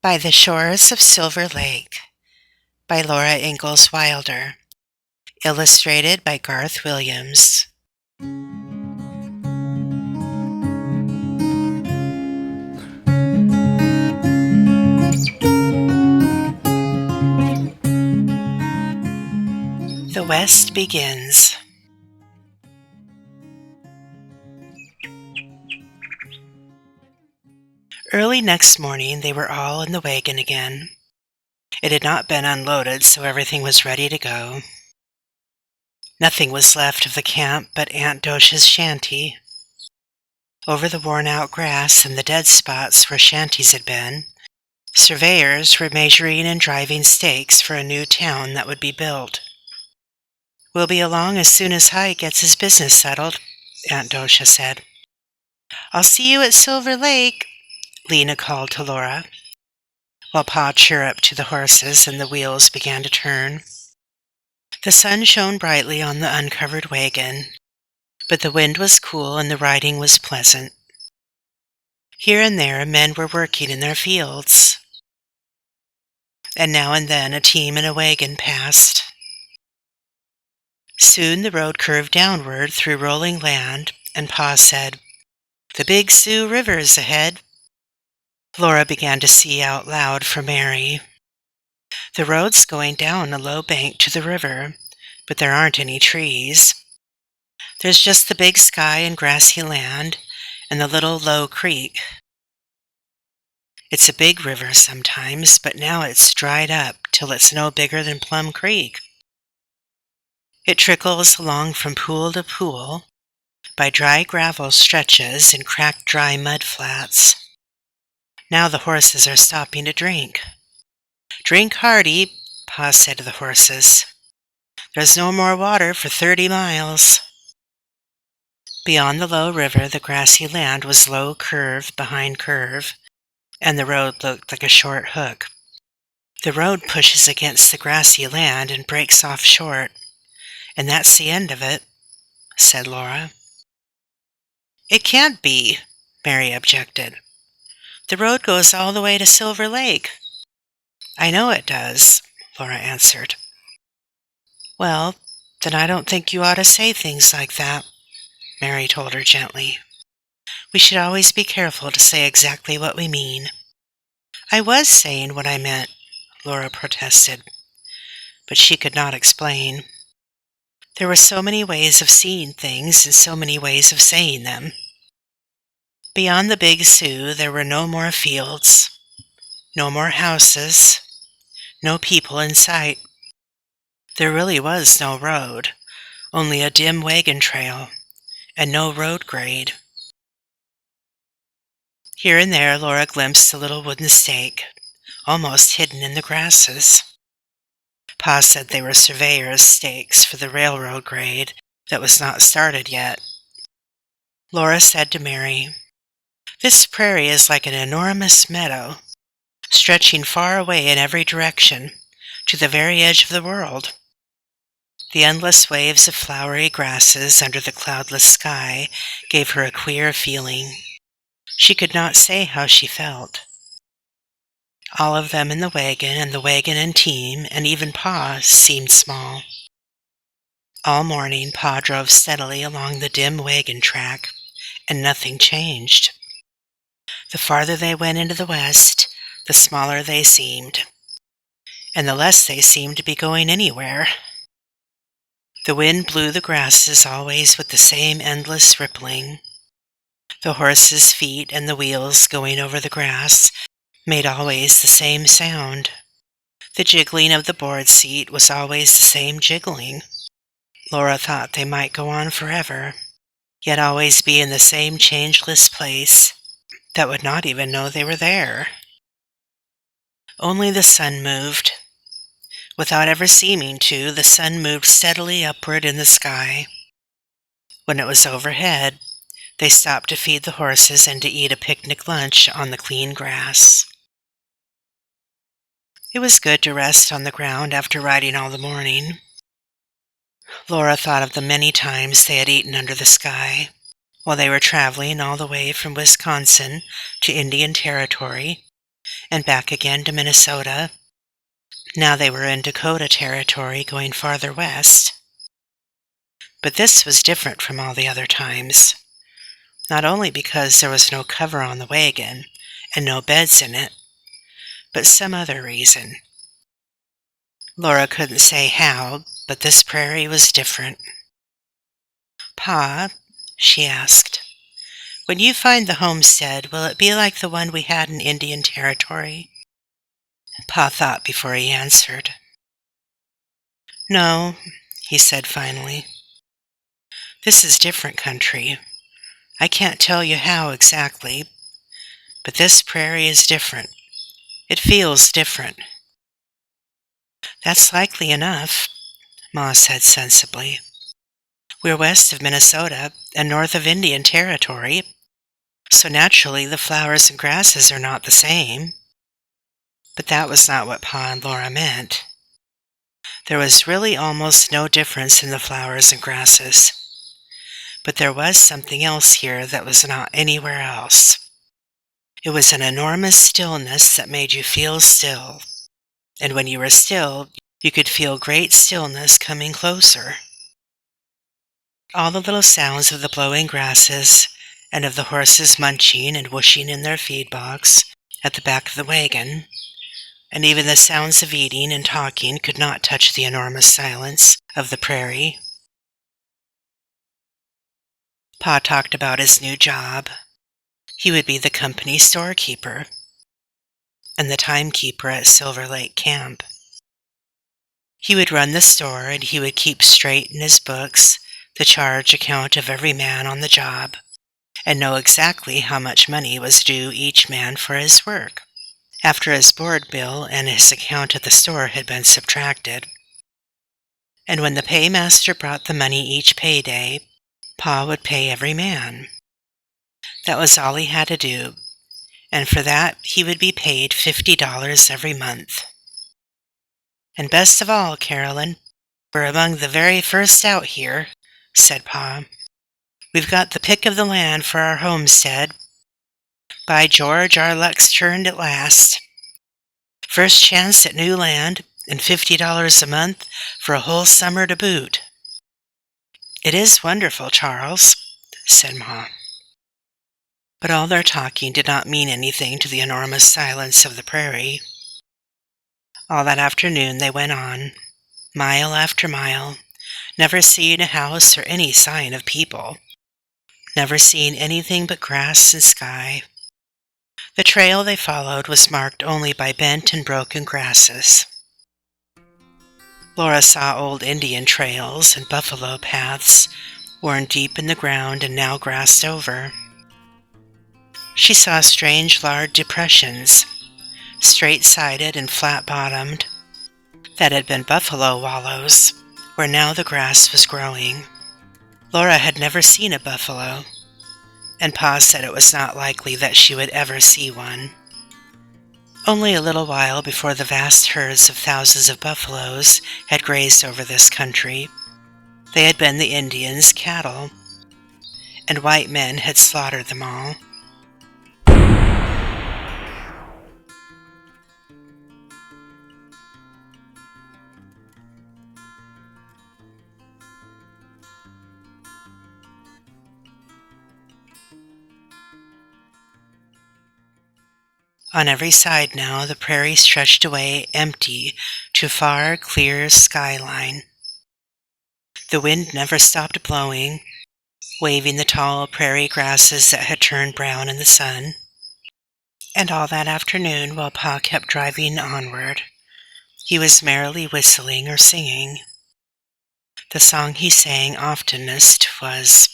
By the Shores of Silver Lake by Laura Ingalls Wilder. Illustrated by Garth Williams. The West begins. Early next morning they were all in the wagon again. It had not been unloaded, so everything was ready to go. Nothing was left of the camp but Aunt Dosh's shanty. Over the worn-out grass and the dead spots where shanties had been, surveyors were measuring and driving stakes for a new town that would be built. "We'll be along as soon as Hy gets his business settled," Aunt Dosha said. "I'll see you at Silver Lake," Lena called to Laura, while Pa chirruped to the horses and the wheels began to turn. The sun shone brightly on the uncovered wagon, but the wind was cool and the riding was pleasant. Here and there men were working in their fields, and now and then a team in a wagon passed. Soon the road curved downward through rolling land, and Pa said, "The Big Sioux River is ahead." Laura began to see out loud for Mary. "The road's going down a low bank to the river, but there aren't any trees. There's just the big sky and grassy land, and the little low creek. It's a big river sometimes, but now it's dried up till it's no bigger than Plum Creek. It trickles along from pool to pool, by dry gravel stretches and cracked dry mud flats. Now the horses are stopping to drink. Drink hearty," Pa said to the horses. "There's no more water for 30 miles. Beyond the low river, the grassy land was low curve behind curve, and the road looked like a short hook. "The road pushes against the grassy land and breaks off short, and that's the end of it," said Laura. "It can't be," Mary objected. "The road goes all the way to Silver Lake." "I know it does," Laura answered. "Well, then I don't think you ought to say things like that," Mary told her gently. "We should always be careful to say exactly what we mean." "I was saying what I meant," Laura protested, but she could not explain. There were so many ways of seeing things and so many ways of saying them. Beyond the Big Sioux there were no more fields, no more houses, no people in sight. There really was no road, only a dim wagon trail, and no road grade. Here and there Laura glimpsed a little wooden stake, almost hidden in the grasses. Pa said they were surveyors' stakes for the railroad grade that was not started yet. Laura said to Mary, "This prairie is like an enormous meadow, stretching far away in every direction, to the very edge of the world." The endless waves of flowery grasses under the cloudless sky gave her a queer feeling. She could not say how she felt. All of them in the wagon and the wagon and team, and even Pa, seemed small. All morning Pa drove steadily along the dim wagon track, and nothing changed. The farther they went into the west, the smaller they seemed, and the less they seemed to be going anywhere. The wind blew the grasses always with the same endless rippling. The horses' feet and the wheels going over the grass made always the same sound. The jiggling of the board seat was always the same jiggling. Laura thought they might go on forever, yet always be in the same changeless place that would not even know they were there. Only the sun moved. Without ever seeming to, the sun moved steadily upward in the sky. When it was overhead, they stopped to feed the horses and to eat a picnic lunch on the clean grass. It was good to rest on the ground after riding all the morning. Laura thought of the many times they had eaten under the sky, while they were traveling all the way from Wisconsin to Indian Territory, and back again to Minnesota. Now they were in Dakota Territory, going farther west. But this was different from all the other times, not only because there was no cover on the wagon and no beds in it, but some other reason. Laura couldn't say how, but this prairie was different. "Pa," she asked, "when you find the homestead, will it be like the one we had in Indian Territory?" Pa thought before he answered. "No," he said finally. "This is different country. I can't tell you how exactly, but this prairie is different. It feels different." "That's likely enough," Ma said sensibly. "We're west of Minnesota and north of Indian Territory, so naturally the flowers and grasses are not the same." But that was not what Pa and Laura meant. There was really almost no difference in the flowers and grasses. But there was something else here that was not anywhere else. It was an enormous stillness that made you feel still. And when you were still, you could feel great stillness coming closer. All the little sounds of the blowing grasses and of the horses munching and whooshing in their feed box at the back of the wagon, and even the sounds of eating and talking could not touch the enormous silence of the prairie. Pa talked about his new job. He would be the company storekeeper and the timekeeper at Silver Lake Camp. He would run the store, and he would keep straight in his books the charge account of every man on the job, and know exactly how much money was due each man for his work, after his board bill and his account at the store had been subtracted. And when the paymaster brought the money each payday, Pa would pay every man. That was all he had to do, and for that he would be paid $50 every month. "And best of all, Carolyn, we're among the very first out here," said Pa. "We've got the pick of the land for our homestead. By George, our luck's turned at last. First chance at new land, and $50 a month for a whole summer to boot." "It is wonderful, Charles," said Ma. But all their talking did not mean anything to the enormous silence of the prairie. All that afternoon they went on, mile after mile, never seeing a house or any sign of people, never seeing anything but grass and sky. The trail they followed was marked only by bent and broken grasses. Laura saw old Indian trails and buffalo paths, worn deep in the ground and now grassed over. She saw strange large depressions, straight-sided and flat-bottomed, that had been buffalo wallows, where now the grass was growing. Laura had never seen a buffalo, and Pa said it was not likely that she would ever see one. Only a little while before the vast herds of thousands of buffaloes had grazed over this country, they had been the Indians' cattle, and white men had slaughtered them all. On every side now the prairie stretched away empty to far, clear skyline. The wind never stopped blowing, waving the tall prairie grasses that had turned brown in the sun. And all that afternoon, while Pa kept driving onward, he was merrily whistling or singing. The song he sang oftenest was,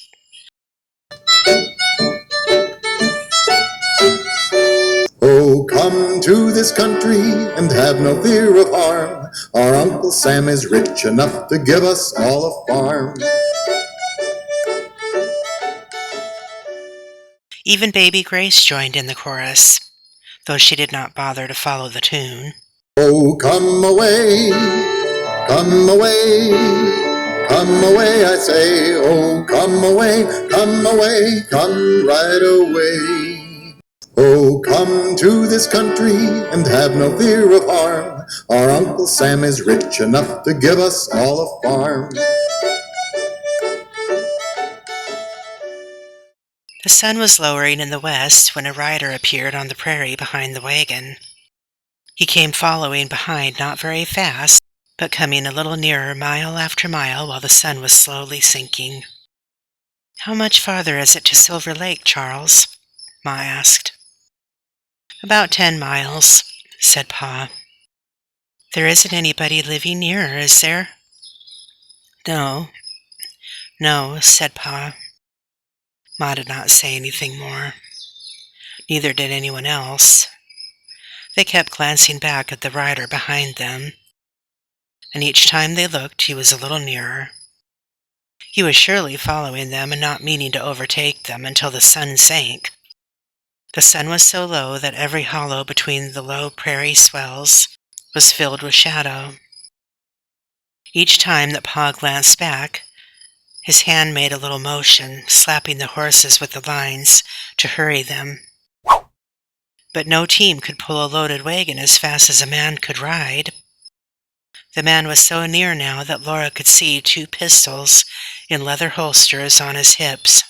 "Oh, come to this country and have no fear of harm. Our Uncle Sam is rich enough to give us all a farm." Even baby Grace joined in the chorus, though she did not bother to follow the tune. "Oh, come away, come away, come away, I say. Oh, come away, come away, come right away." Oh, come to this country and have no fear of harm. Our Uncle Sam is rich enough to give us all a farm. The sun was lowering in the west when a rider appeared on the prairie behind the wagon. He came following behind, not very fast, but coming a little nearer mile after mile while the sun was slowly sinking. "How much farther is it to Silver Lake, Charles?" Ma asked. "About 10 miles, said Pa. "There isn't anybody living near, is there?" No, said Pa. Ma did not say anything more. Neither did anyone else. They kept glancing back at the rider behind them, and each time they looked he was a little nearer. He was surely following them and not meaning to overtake them until the sun sank. The sun was so low that every hollow between the low prairie swells was filled with shadow. Each time that Pa glanced back, his hand made a little motion, slapping the horses with the lines to hurry them. But no team could pull a loaded wagon as fast as a man could ride. The man was so near now that Laura could see 2 pistols in leather holsters on his hips.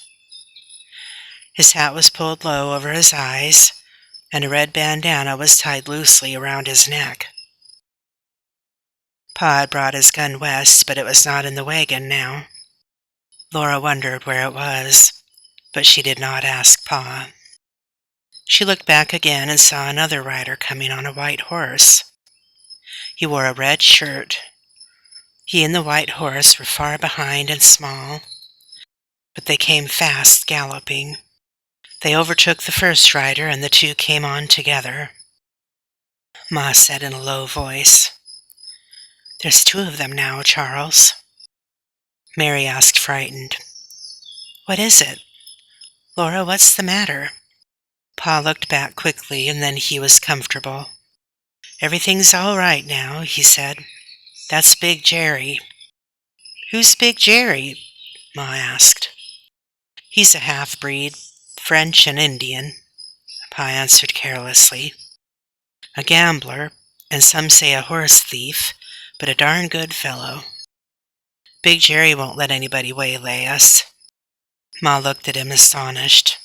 His hat was pulled low over his eyes, and a red bandana was tied loosely around his neck. Pa had brought his gun west, but it was not in the wagon now. Laura wondered where it was, but she did not ask Pa. She looked back again and saw another rider coming on a white horse. He wore a red shirt. He and the white horse were far behind and small, but they came fast, galloping. They overtook the first rider, and the 2 came on together. Ma said in a low voice, "There's 2 of them now, Charles." Mary asked, frightened, "What is it? Laura, what's the matter?" Pa looked back quickly, and then he was comfortable. "Everything's all right now," he said. "That's Big Jerry." "Who's Big Jerry?" Ma asked. "He's a half-breed, French and Indian," Pa answered carelessly. "A gambler, and some say a horse thief, but a darn good fellow. Big Jerry won't let anybody waylay us." Ma looked at him astonished.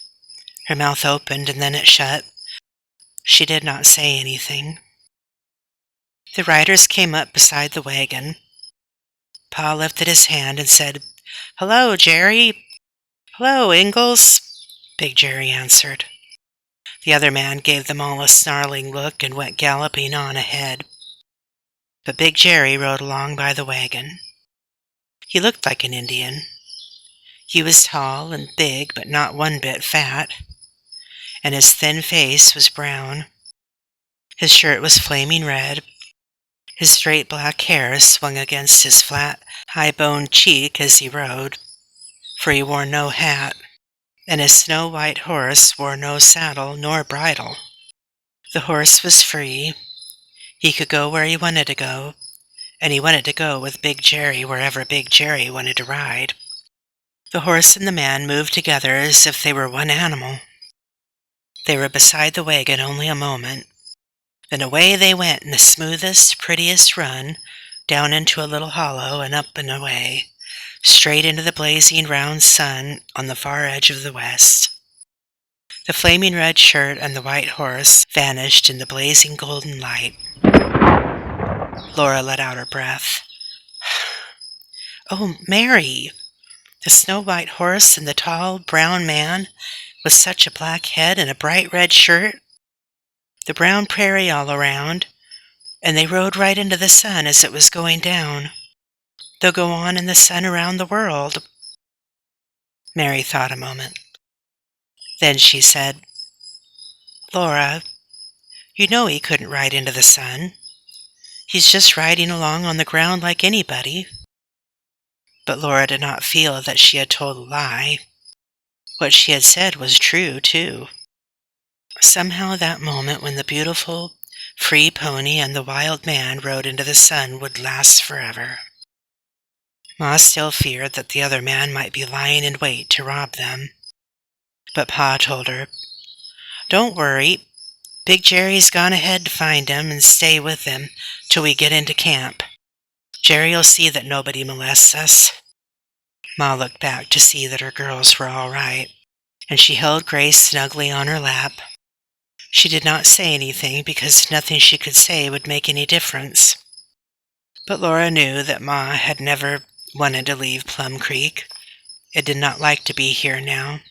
Her mouth opened and then it shut. She did not say anything. The riders came up beside the wagon. Pa lifted his hand and said, "Hello, Jerry." "Hello, Ingalls," Big Jerry answered. The other man gave them all a snarling look and went galloping on ahead. But Big Jerry rode along by the wagon. He looked like an Indian. He was tall and big, but not one bit fat, and his thin face was brown. His shirt was flaming red. His straight black hair swung against his flat, high-boned cheek as he rode, for he wore no hat, and his snow-white horse wore no saddle nor bridle. The horse was free. He could go where he wanted to go, and he wanted to go with Big Jerry wherever Big Jerry wanted to ride. The horse and the man moved together as if they were one animal. They were beside the wagon only a moment. Then away they went in the smoothest, prettiest run, down into a little hollow and up and away, straight into the blazing round sun on the far edge of the west. The flaming red shirt and the white horse vanished in the blazing golden light. Laura let out her breath. "Oh, Mary! The snow-white horse and the tall, brown man with such a black head and a bright red shirt. The brown prairie all around, and they rode right into the sun as it was going down. They'll go on in the sun around the world." Mary thought a moment. Then she said, "Laura, you know he couldn't ride into the sun. He's just riding along on the ground like anybody." But Laura did not feel that she had told a lie. What she had said was true, too. Somehow that moment when the beautiful, free pony and the wild man rode into the sun would last forever. Ma still feared that the other man might be lying in wait to rob them. But Pa told her, Don't worry. Big Jerry's gone ahead to find him and stay with him till we get into camp. Jerry'll see that nobody molests us." Ma looked back to see that her girls were all right, and she held Grace snugly on her lap. She did not say anything because nothing she could say would make any difference. But Laura knew that Ma had never wanted to leave Plum Creek. It did not like to be here now.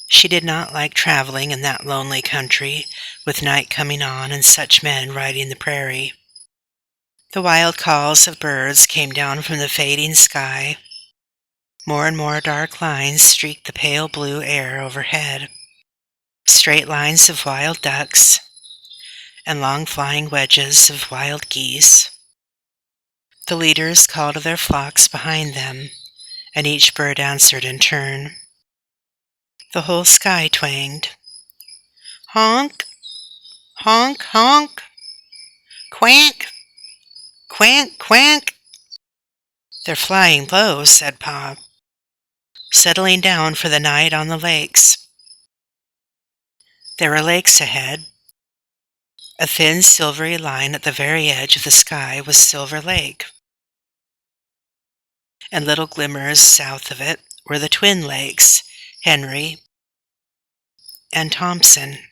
She did not like traveling in that lonely country, with night coming on and such men riding the prairie. The wild calls of birds came down from the fading sky. More and more dark lines streaked the pale blue air overhead. Straight lines of wild ducks and long flying wedges of wild geese. The leaders called to their flocks behind them, and each bird answered in turn. The whole sky twanged. Honk, honk, honk, quank, quank, quank. "They're flying low," said Pa, "settling down for the night on the lakes." There were lakes ahead. A thin silvery line at the very edge of the sky was Silver Lake, and little glimmers south of it were the twin lakes, Henry and Thompson.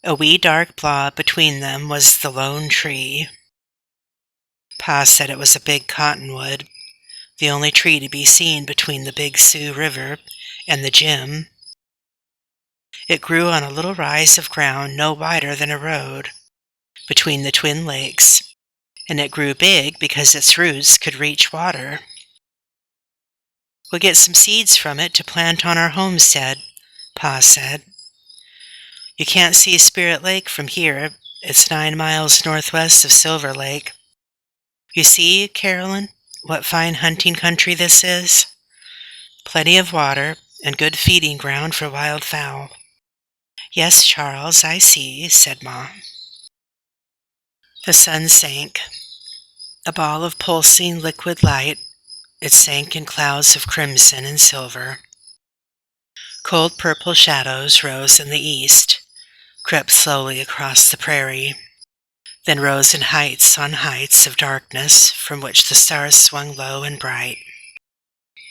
A wee dark blob between them was the lone tree. Pa said it was a big cottonwood, the only tree to be seen between the Big Sioux River and the gym. It grew on a little rise of ground no wider than a road between the twin lakes, and it grew big because its roots could reach water. "We'll get some seeds from it to plant on our homestead," Pa said. "You can't see Spirit Lake from here. It's 9 miles northwest of Silver Lake. You see, Carolyn, what fine hunting country this is? Plenty of water and good feeding ground for wild fowl." "Yes, Charles, I see," said Ma. The sun sank. A ball of pulsing liquid light, it sank in clouds of crimson and silver. Cold purple shadows rose in the east, crept slowly across the prairie, then rose in heights on heights of darkness from which the stars swung low and bright.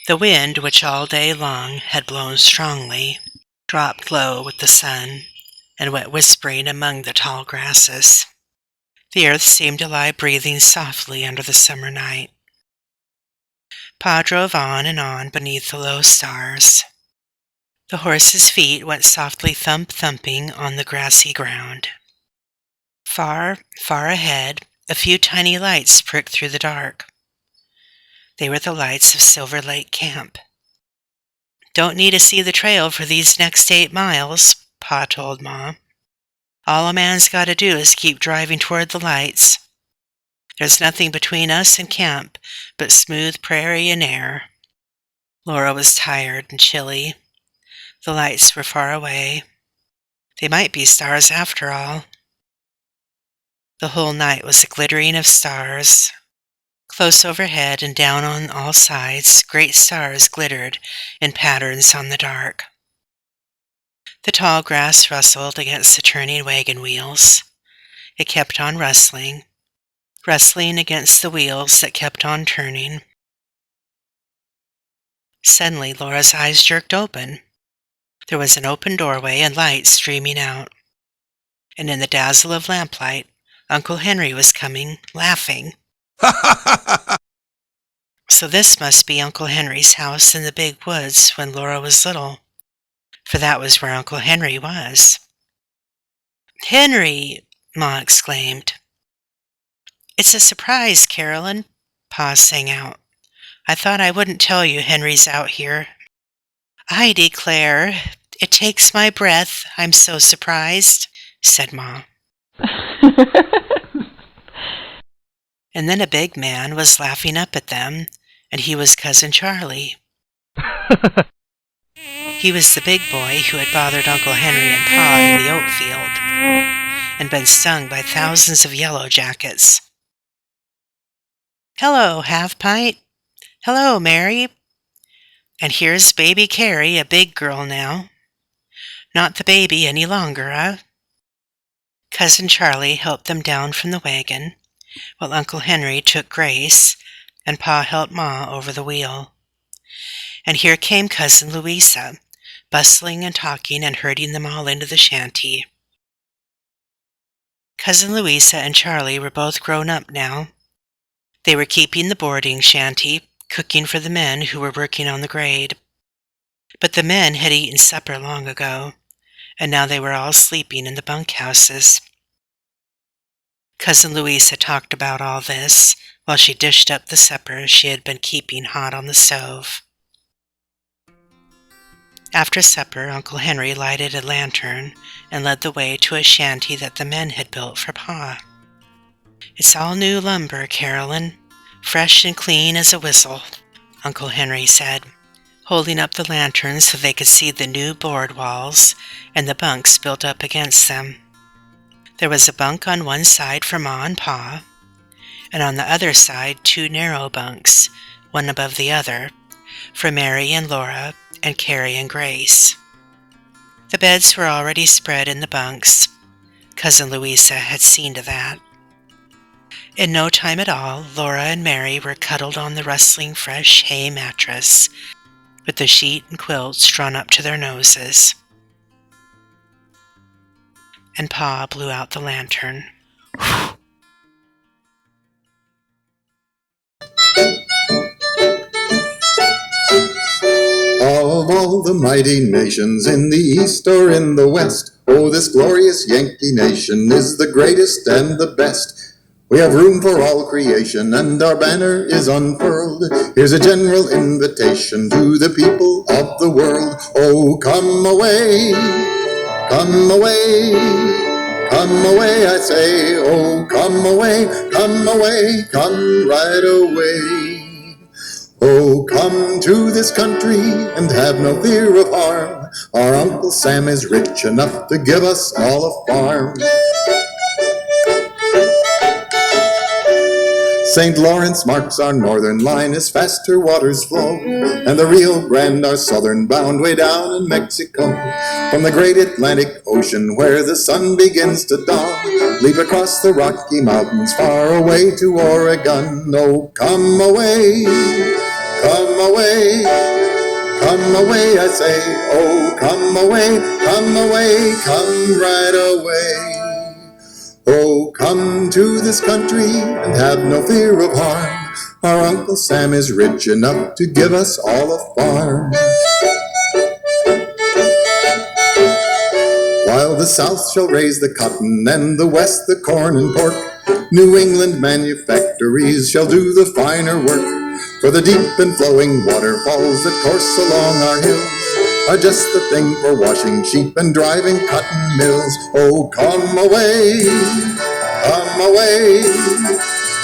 The wind, which all day long had blown strongly, dropped low with the sun and went whispering among the tall grasses. The earth seemed to lie breathing softly under the summer night. Pa drove on and on beneath the low stars. The horse's feet went softly thump-thumping on the grassy ground. Far, far ahead, a few tiny lights pricked through the dark. They were the lights of Silver Lake Camp. "Don't need to see the trail for these next 8 miles, Pa told Ma. "All a man's got to do is keep driving toward the lights. There's nothing between us and camp but smooth prairie and air." Laura was tired and chilly. The lights were far away. They might be stars after all. The whole night was a glittering of stars. Close overhead and down on all sides, great stars glittered in patterns on the dark. The tall grass rustled against the turning wagon wheels. It kept on rustling against the wheels that kept on turning. Suddenly, Laura's eyes jerked open. There was an open doorway and light streaming out. And in the dazzle of lamplight, Uncle Henry was coming, laughing. So this must be Uncle Henry's house in the big woods when Laura was little, for that was where Uncle Henry was. "Henry!" Ma exclaimed. "It's a surprise, Carolyn," Pa sang out. "I thought I wouldn't tell you Henry's out here. I declare, it takes my breath, I'm so surprised," said Ma. And then a big man was laughing up at them, and he was Cousin Charlie. He was the big boy who had bothered Uncle Henry and Pa in the oat field, and been stung by thousands of yellow jackets. "Hello, Half-Pint. Hello, Mary. And here's baby Carrie, a big girl now. Not the baby any longer, eh? Cousin Charlie helped them down from the wagon, while Uncle Henry took Grace, and Pa helped Ma over the wheel. And here came Cousin Louisa, bustling and talking and herding them all into the shanty. Cousin Louisa and Charlie were both grown up now. They were keeping the boarding shanty, cooking for the men who were working on the grade. But the men had eaten supper long ago, and now they were all sleeping in the bunkhouses. Cousin Louisa talked about all this while she dished up the supper she had been keeping hot on the stove. After supper, Uncle Henry lighted a lantern and led the way to a shanty that the men had built for Pa. "It's all new lumber, Carolyn, fresh and clean as a whistle," Uncle Henry said, holding up the lantern so they could see the new board walls and the bunks built up against them. There was a bunk on one side for Ma and Pa, and on the other side 2 narrow bunks, one above the other, for Mary and Laura and Carrie and Grace. The beds were already spread in the bunks. Cousin Louisa had seen to that. In no time at all, Laura and Mary were cuddled on the rustling fresh hay mattress, with the sheet and quilts drawn up to their noses. And Pa blew out the lantern. Of all the mighty nations in the east or in the west, oh, this glorious Yankee nation is the greatest and the best. We have room for all creation, and our banner is unfurled. Here's a general invitation to the people of the world. Oh, come away, come away, come away, I say. Oh, come away, come away, come right away. Oh, come to this country and have no fear of harm. Our Uncle Sam is rich enough to give us all a farm. St. Lawrence marks our northern line as faster waters flow, and the Rio Grande our southern bound way down in Mexico. From the great Atlantic Ocean where the sun begins to dawn, leap across the Rocky Mountains far away to Oregon. Oh, come away, come away, come away, I say. Oh, come away, come away, come right away. Oh, come to this country and have no fear of harm. Our Uncle Sam is rich enough to give us all a farm. While the South shall raise the cotton and the West the corn and pork, New England manufactories shall do the finer work. For the deep and flowing waterfalls that course along our hills are just the thing for washing sheep and driving cotton mills. Oh, come away, come away,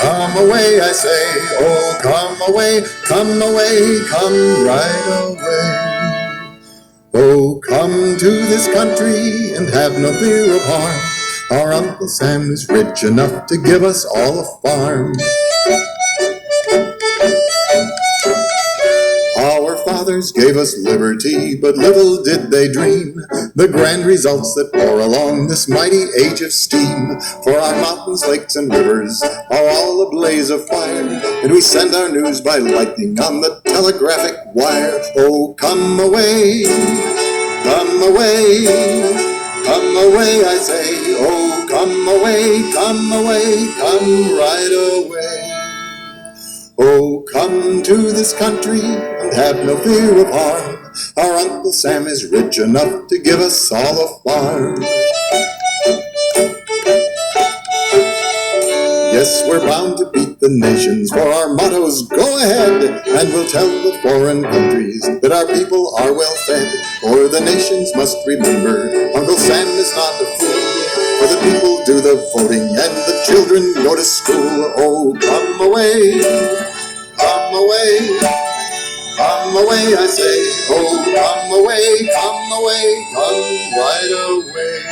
come away, I say. Oh, come away, come away, come right away. Oh, come to this country and have no fear of harm. Our Uncle Sam is rich enough to give us all a farm. Our fathers gave us liberty, but little did they dream the grand results that pour along this mighty age of steam. For our mountains, lakes, and rivers are all a blaze of fire, and we send our news by lightning on the telegraphic wire. Oh, come away, come away, come away, I say. Oh, come away, come away, come right away. Oh, come to this country and have no fear of harm. Our Uncle Sam is rich enough to give us all a farm. Yes, we're bound to beat the nations, for our motto's go ahead, and we'll tell the foreign countries that our people are well fed. For the nations must remember, Uncle Sam is not a fool, for the people do the voting and the children go to school. Oh, come away, come away, come away, I say. Oh, come away, come away, come right away.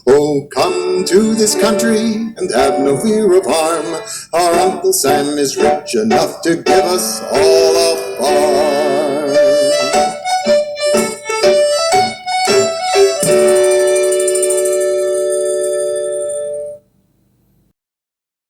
Oh, come to this country and have no fear of harm. Our Uncle Sam is rich enough to give us all a farm.